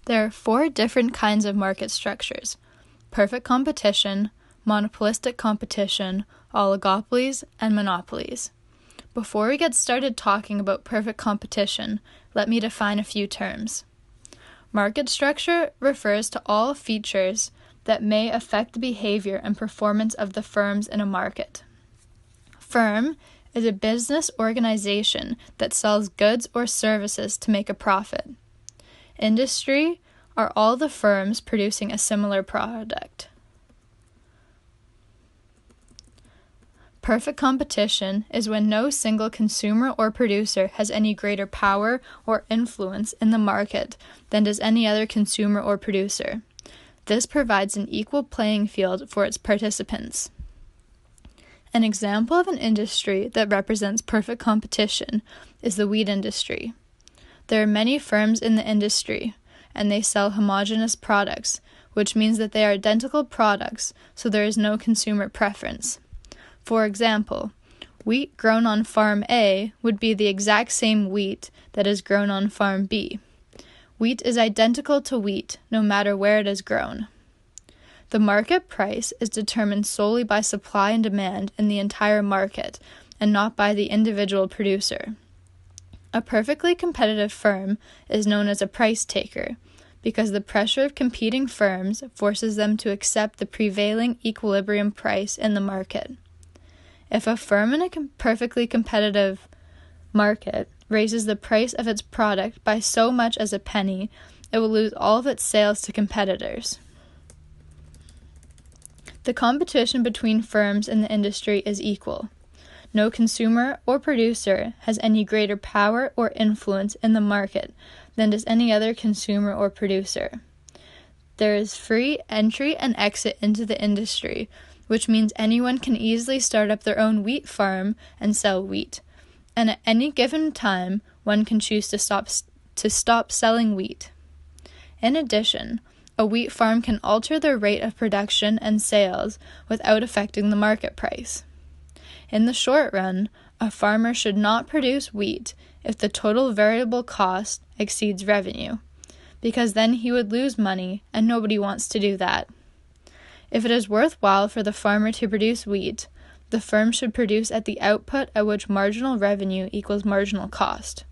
There are 4 different kinds of market structures: perfect competition, monopolistic competition, oligopolies, and monopolies. Before we get started talking about perfect competition, let me define a few terms. Market structure refers to all features that may affect the behavior and performance of the firms in a market. Firm is a business organization that sells goods or services to make a profit. Industry are all the firms producing a similar product. Perfect competition is when no single consumer or producer has any greater power or influence in the market than does any other consumer or producer. This provides an equal playing field for its participants. An example of an industry that represents perfect competition is the wheat industry. There are many firms in the industry, and they sell homogeneous products, which means that they are identical products, so there is no consumer preference. For example, wheat grown on farm A would be the exact same wheat that is grown on farm B. Wheat is identical to wheat, no matter where it is grown. The market price is determined solely by supply and demand in the entire market, and not by the individual producer. A perfectly competitive firm is known as a price taker, because the pressure of competing firms forces them to accept the prevailing equilibrium price in the market. If a firm in a perfectly competitive market raises the price of its product by so much as a penny, it will lose all of its sales to competitors. The competition between firms in the industry is equal. No consumer or producer has any greater power or influence in the market than does any other consumer or producer. There is free entry and exit into the industry, which means anyone can easily start up their own wheat farm and sell wheat. And at any given time, one can choose to stop selling wheat. In addition, a wheat farm can alter their rate of production and sales without affecting the market price. In the short run, a farmer should not produce wheat if the total variable cost exceeds revenue, because then he would lose money, and nobody wants to do that. If it is worthwhile for the farmer to produce wheat, the firm should produce at the output at which marginal revenue equals marginal cost.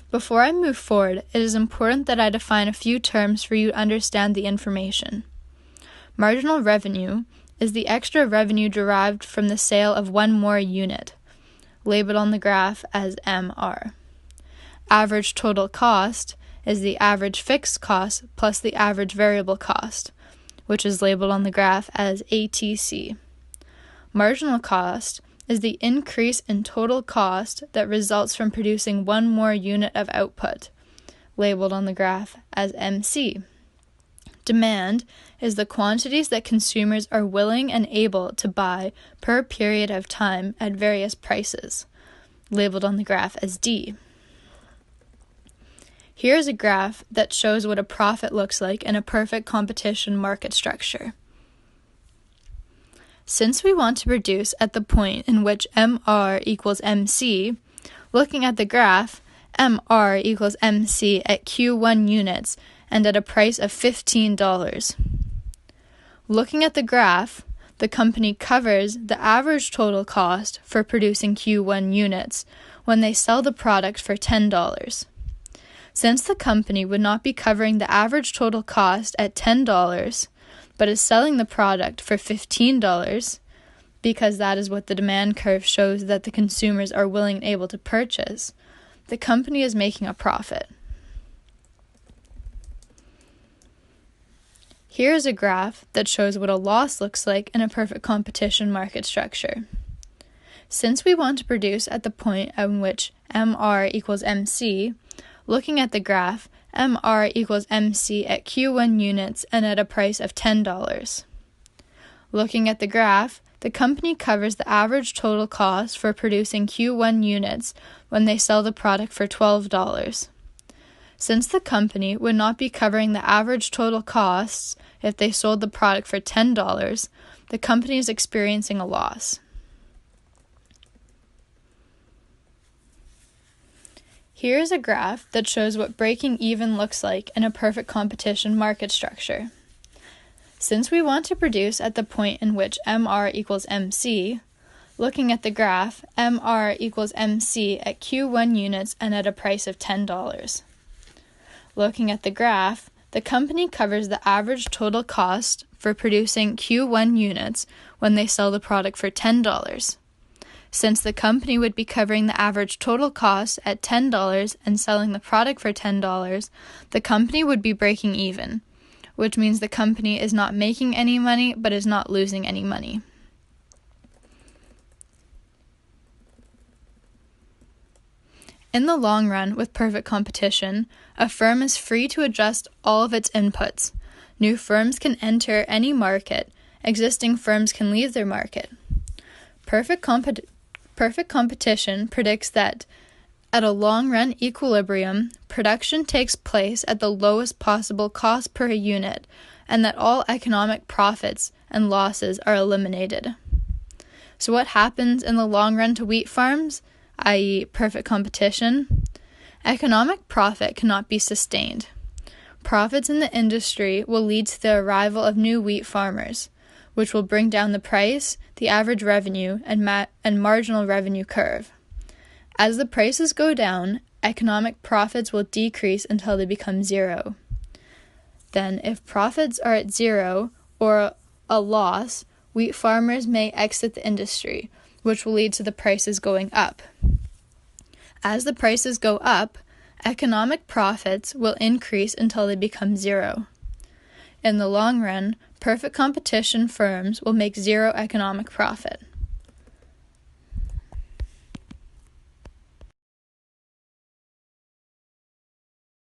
Before I move forward, it is important that I define a few terms for you to understand the information. Marginal revenue is the extra revenue derived from the sale of one more unit, labeled on the graph as MR. Average total cost is the average fixed cost plus the average variable cost, which is labeled on the graph as ATC. Marginal cost is the increase in total cost that results from producing one more unit of output, labeled on the graph as MC. Demand is the quantities that consumers are willing and able to buy per period of time at various prices, labeled on the graph as D. Here is a graph that shows what a profit looks like in a perfect competition market structure. Since we want to produce at the point in which MR equals MC, looking at the graph, MR equals MC at Q1 units and at a price of $15. Looking at the graph, the company covers the average total cost for producing Q1 units when they sell the product for $10. Since the company would not be covering the average total cost at $10, but is selling the product for $15, because that is what the demand curve shows that the consumers are willing and able to purchase, the company is making a profit. Here is a graph that shows what a loss looks like in a perfect competition market structure. Since we want to produce at the point at which MR equals MC, looking at the graph, MR equals MC at Q1 units and at a price of $10. Looking at the graph, the company covers the average total cost for producing Q1 units when they sell the product for $12. Since the company would not be covering the average total costs if they sold the product for $10, the company is experiencing a loss. Here is a graph that shows what breaking even looks like in a perfect competition market structure. Since we want to produce at the point in which MR equals MC, looking at the graph, MR equals MC at Q1 units and at a price of $10. Looking at the graph, the company covers the average total cost for producing Q1 units when they sell the product for $10. Since the company would be covering the average total cost at $10 and selling the product for $10, the company would be breaking even, which means the company is not making any money but is not losing any money. In the long run, with perfect competition, a firm is free to adjust all of its inputs. New firms can enter any market. Existing firms can leave their market. Perfect competition predicts that at a long-run equilibrium, production takes place at the lowest possible cost per unit, and that all economic profits and losses are eliminated. So what happens in the long run to wheat farms, i.e. perfect competition? Economic profit cannot be sustained. Profits in the industry will lead to the arrival of new wheat farmers, which will bring down the price, the average revenue, and marginal revenue curve. As the prices go down, economic profits will decrease until they become zero. Then, if profits are at zero or a loss, wheat farmers may exit the industry, which will lead to the prices going up. As the prices go up, economic profits will increase until they become zero. In the long run, perfect competition firms will make zero economic profit.